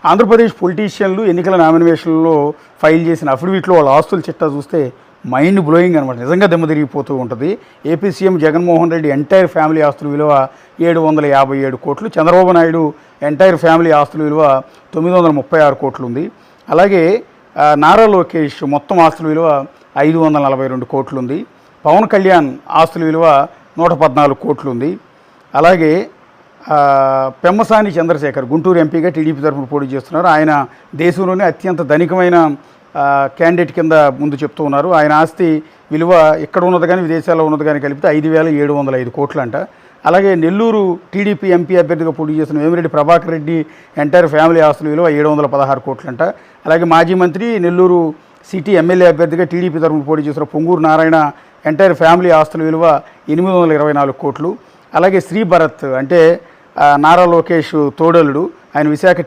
ఆంధ్రప్రదేశ్ పొలిటీషియన్లు ఎన్నికల నామినేషన్లో ఫైల్ చేసిన అఫిడవిట్లో వాళ్ళ ఆస్తుల చిట్టా చూస్తే మైండ్ బ్లోయింగ్ అనమాట. నిజంగా దెమ్మతిరిగిపోతూ ఉంటుంది. AP CM Jaganmohan Reddy entire family ఆస్తుల విలువ 757 కోట్లు, చంద్రబాబు నాయుడు ఎంటైర్ ఫ్యామిలీ ఆస్తుల విలువ 936 కోట్లు ఉంది. అలాగే నారా లోకేష్ మొత్తం ఆస్తుల విలువ 542 కోట్లు ఉంది. పవన్ కళ్యాణ్ ఆస్తుల విలువ 114 కోట్లు ఉంది. అలాగే పెమ్మసాని చంద్రశేఖర్ గుంటూరు ఎంపీగా టీడీపీ తరఫున పోటీ చేస్తున్నారు. ఆయన దేశంలోనే అత్యంత ధనికమైన క్యాండిడేట్ కింద ముందు చెప్తూ ఉన్నారు. ఆయన ఆస్తి విలువ ఇక్కడ ఉన్నది కానీ విదేశాల్లో ఉన్నది కానీ కలిపితే 5,705 కోట్లు అంట. అలాగే నెల్లూరు టీడీపీ ఎంపీ అభ్యర్థిగా పోటీ చేస్తున్న వేమిరెడ్డి ప్రభాకర్ రెడ్డి ఎంటైర్ ఫ్యామిలీ ఆస్తుల విలువ 716 కోట్లంట. అలాగే మాజీ మంత్రి నెల్లూరు సిటీ ఎమ్మెల్యే అభ్యర్థిగా టీడీపీ తరఫున పోటీ చేస్తున్న పొంగూరు నారాయణ ఎంటైర్ ఫ్యామిలీ ఆస్తుల విలువ 824 కోట్లు. అలాగే శ్రీ భరత్ అంటే నారా లోకేష్ తోడలుడు, ఆయన విశాఖ